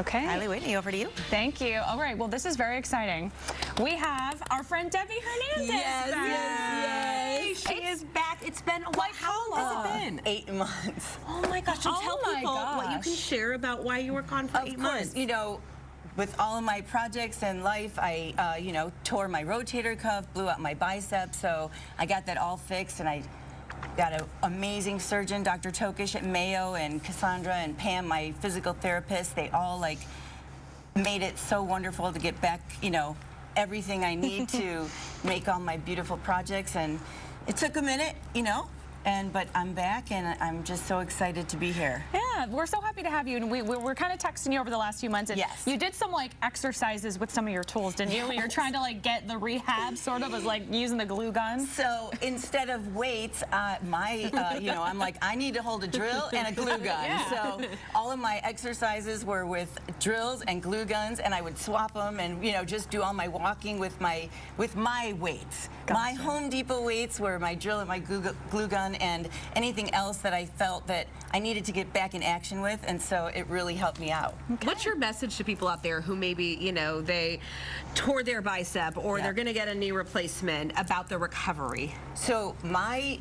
Okay. Riley Whitney, over to you. Thank you. All right, well, this is very exciting. We have our friend Debbie Hernandez back. She is back. It's been a while. How long has it been? 8 months. Oh my gosh. So tell people what you can share about why you were gone for 8 months. Of course, you know, with all of my projects and life, I, you know, tore my rotator cuff, blew out my bicep, so I got that all fixed, and I got an amazing surgeon, Dr. Tokish at Mayo, and Cassandra and Pam, my physical therapist. They all, like, made it so wonderful to get back, you know, everything I need to make all my beautiful projects, and it took a minute, you know, but I'm back, and I'm just so excited to be here. Yeah, we're so happy to have you, and we're kind of texting you over the last few months. And yes. You did some like exercises with some of your tools, didn't you? When you're trying to like get the rehab, sort of, was like using the glue gun. So instead of weights, you know, I'm like, I need to hold a drill and a glue gun. Yeah. So all of my exercises were with drills and glue guns, and I would swap them, and you know, just do all my walking with my weights. Gotcha. My Home Depot weights were my drill and my glue gun, and anything else that I felt that I needed to get back in action with, and so it really helped me out. Okay. What's your message to people out there who maybe, you know, they tore their bicep or they're going to get a knee replacement about the recovery? So my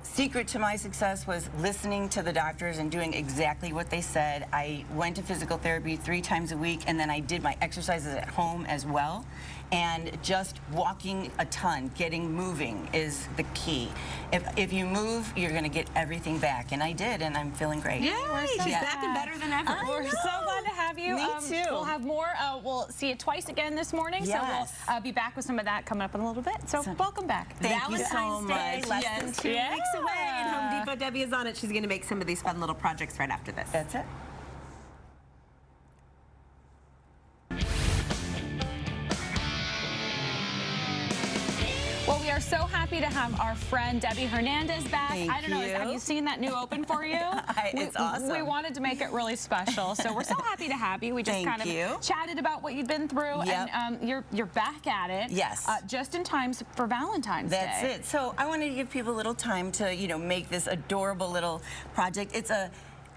secret to my success was listening to the doctors and doing exactly what they said. I went to physical therapy 3 times a week, and then I did my exercises at home as well. And just walking a ton, getting moving is the key. If you move, you're going to get everything back. And I did, and I'm feeling great. Yay, she's back and better than ever. We're so glad to have you. Me too. We'll have more. We'll see it twice again this morning. Yes. So we'll be back with some of that coming up in a little bit. So welcome back. Thank you so Valentine's Day, much. less than 2 weeks away. And Home Depot, Debbie is on it. She's going to make some of these fun little projects right after this. That's it. Well, we are so happy to have our friend Debbie Hernandez back. Thank I don't know, you. have you seen that new open for you? It's awesome. We wanted to make it really special, so we're so happy to have you. We just kind of chatted about what you've been through, and you're back at it. Yes. Just in time for Valentine's Day. That's it. So I wanted to give people a little time to, you know, make this adorable little project. It's a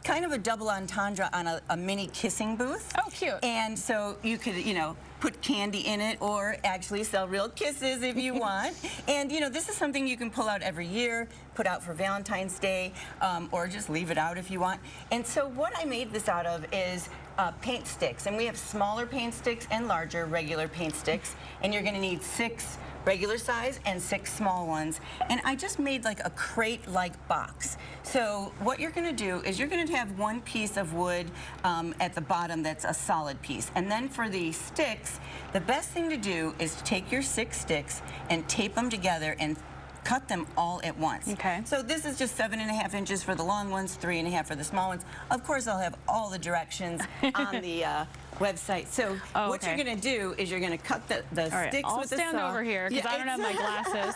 kind of a double entendre on a mini kissing booth. Oh, cute. And so you could, you know, put candy in it or actually sell real kisses if you want. And, you know, this is something you can pull out every year, put out for Valentine's Day, or just leave it out if you want. And so what I made this out of is paint sticks. And we have smaller paint sticks and larger regular paint sticks. And you're going to need 6 regular size and 6 small ones. And I just made like a crate-like box. So what you're going to do is you're going to have 1 piece of wood at the bottom that's a solid piece. And then for the sticks, the best thing to do is take your 6 sticks and tape them together and cut them all at once. Okay. So this is just 7.5 inches for the long ones, 3.5 for the small ones. Of course, I'll have all the directions on the website. So what you're going to do is you're going to cut the sticks I'll with the stand saw. over here because I don't have my glasses.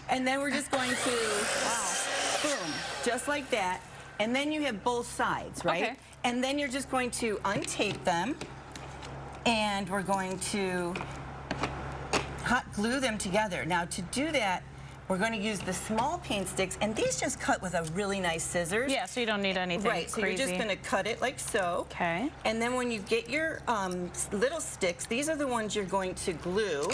And then we're just going to, boom, just like that. And then you have both sides, right? Okay. And then you're just going to untape them, and we're going to hot glue them together. Now to do that, we're going to use the small paint sticks, and these just cut with a really nice scissors. Yeah, so you don't need anything right, so crazy. you're just going to cut it like so. Okay. And then when you get your little sticks, these are the ones you're going to glue.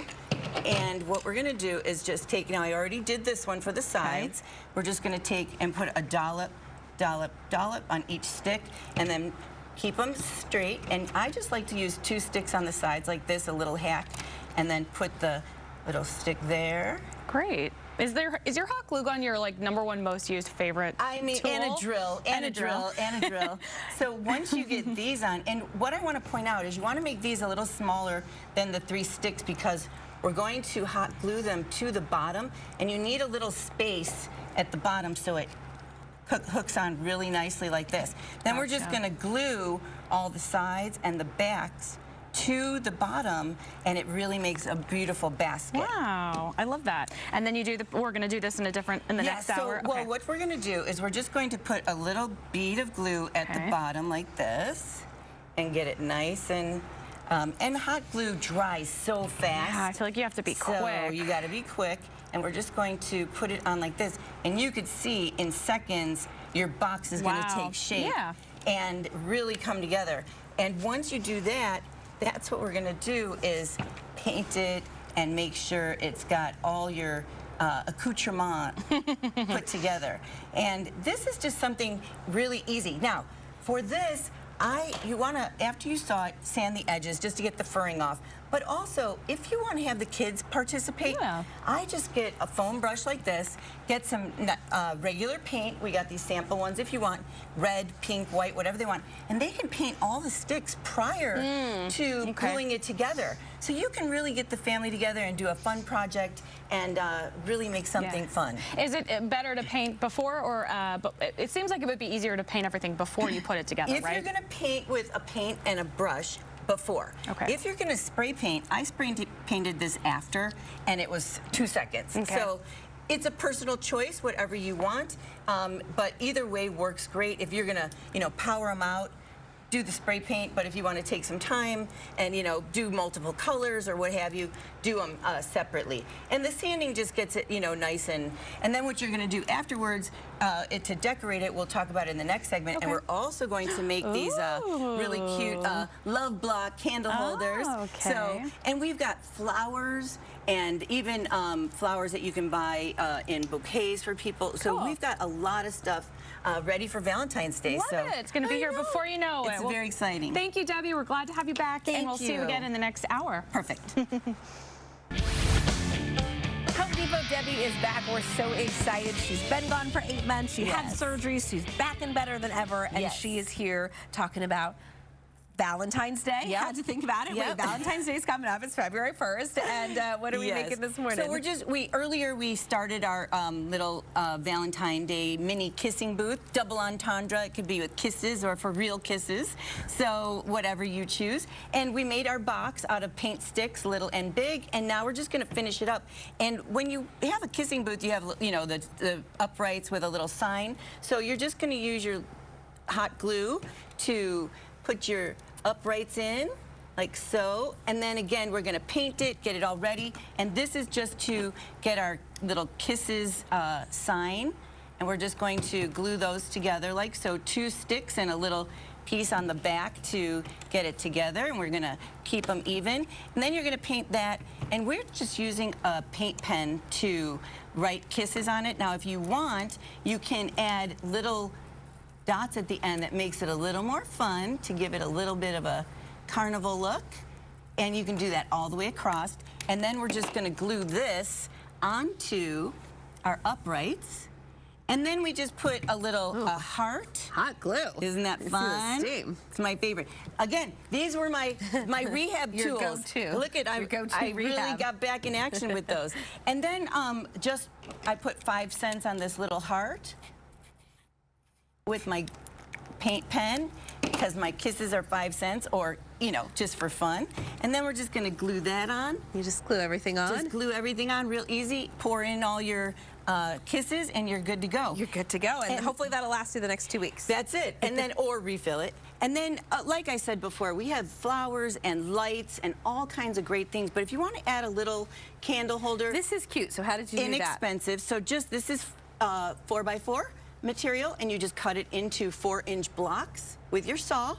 And what we're going to do is just take, now I already did this one for the sides. Okay. We're just going to take and put a dollop, dollop, dollop on each stick, and then keep them straight. And I just like to use 2 sticks on the sides like this, a little hack, and then put the little stick there. Great. Is your hot glue gun your like #1 most used favorite tool? And a drill, and a drill, and a drill. So once you get these on, and what I want to point out is you want to make these a little smaller than the 3 sticks because we're going to hot glue them to the bottom, and you need a little space at the bottom so it hooks on really nicely like this. Then we're just going to glue all the sides and the backs to the bottom, and it really makes a beautiful basket. Wow, I love that. And then you do we're going to do this in the next hour. Well, what we're going to do is we're just going to put a little bead of glue at the bottom like this, and get it nice and hot glue dries so fast. Yeah, I feel like you have to be quick. So you got to be quick, and we're just going to put it on like this, and you could see in seconds your box is going to take shape. Yeah. And really come together. And once you do that, that's what we're going to do is paint it and make sure it's got all your accoutrement put together. And this is just something really easy. Now, for this, you want to, after you saw it, sand the edges just to get the furring off. But also, if you want to have the kids participate, I just get a foam brush like this, get some regular paint. We got these sample ones if you want, red, pink, white, whatever they want. And they can paint all the sticks prior to gluing it together. So you can really get the family together and do a fun project and really make something fun. Is it better to paint before, or it seems like it would be easier to paint everything before you put it together, right? If you're going to paint with a paint and a brush, before. If you're going to spray paint, I painted this after, and it was 2 seconds. So it's a personal choice, whatever you want, but either way works great. If you're going to, power them out, do the spray paint, but if you want to take some time and, do multiple colors or what have you, do them separately. And the sanding just gets it, nice and then what you're going to do afterwards, to decorate it, we'll talk about it in the next segment, and we're also going to make these really cute love block candle holders. So, and we've got flowers and even flowers that you can buy in bouquets for people. So we've got a lot of stuff ready for Valentine's Day. Love it. It's going to be here before you know it. It's very exciting. Thank you, Debbie. We're glad to have you back. Thank and we'll see you again in the next hour. Perfect. Home Depot Debbie is back. We're so excited. She's been gone for 8 months. She had surgery. She's back and better than ever. And she is here talking about Valentine's Day. Had to think about it. Wait, Valentine's Day is coming up. It's February 1st. And what are we making this morning? So earlier we started our little Valentine Day mini kissing booth, double entendre. It could be with kisses or for real kisses. So whatever you choose. And we made our box out of paint sticks, little and big. And now we're just going to finish it up. And when you have a kissing booth, you have, the uprights with a little sign. So you're just going to use your hot glue to put your uprights in, like so, and then again we're going to paint it, get it all ready, and this is just to get our little kisses sign, and we're just going to glue those together like so, 2 sticks and a little piece on the back to get it together, and we're going to keep them even, and then you're going to paint that, and we're just using a paint pen to write kisses on it. Now if you want, you can add little dots at the end that makes it a little more fun to give it a little bit of a carnival look, and you can do that all the way across, and then we're just going to glue this onto our uprights, and then we just put a little heart. Hot glue. Isn't that fun? It's my favorite. Again, these were my rehab Your tools. go-to. Look at I really got back in action with those. And then I put 5 cents on this little heart with my paint pen, because my kisses are 5 cents, or just for fun. And then we're just going to glue that on. You just glue everything on? Just glue everything on real easy. Pour in all your kisses, and you're good to go. You're good to go, and hopefully that'll last you the next 2 weeks. That's it, and then or refill it. And then, like I said before, we have flowers and lights and all kinds of great things. But if you want to add a little candle holder, this is cute. So how did you do that? Inexpensive. So this is 4x4. Material, and you just cut it into 4-inch blocks with your saw,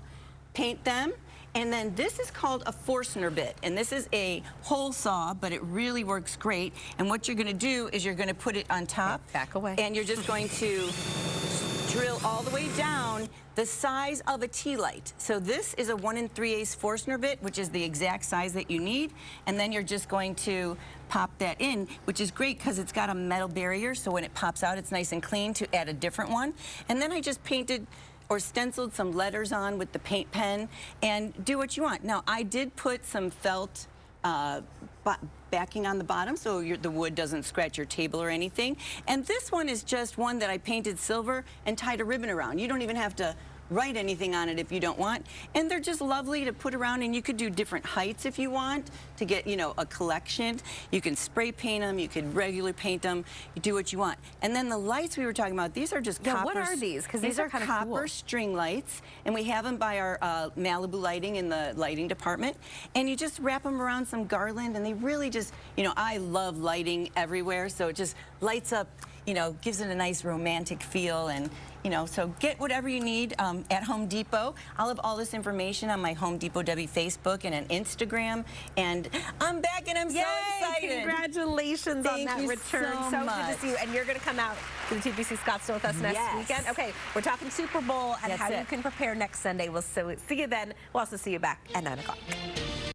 paint them, and then this is called a Forstner bit, and this is a hole saw, but it really works great. And what you're going to do is you're going to put it on top, back away, and you're just going to drill all the way down the size of a tea light. So this is a 1 3/8 Forstner bit, which is the exact size that you need, and then you're just going to pop that in, which is great because it's got a metal barrier, so when it pops out it's nice and clean to add a different one. And then I just painted or stenciled some letters on with the paint pen, and do what you want. Now I did put some felt backing on the bottom so the wood doesn't scratch your table or anything. And this one is just one that I painted silver and tied a ribbon around. You don't even have to write anything on it if you don't want. And they're just lovely to put around, and you could do different heights if you want to get, a collection. You can spray paint them, you could regular paint them, you do what you want. And then the lights we were talking about, these are just copper. What are these? Because these are kind of copper cool. string lights, and we have them by our Malibu lighting in the lighting department. And you just wrap them around some garland, and they really just, I love lighting everywhere, so it just lights up you know, gives it a nice romantic feel. And you know, so get whatever you need at Home Depot. I'll have all this information on my Home Depot Debbie Facebook and on Instagram. And I'm back and I'm so excited. Congratulations on that return. So good to see you. And you're going to come out to the TPC Scottsdale with us next weekend. Okay, we're talking Super Bowl and how you can prepare next Sunday. We'll see you then. We'll also see you back at 9 o'clock.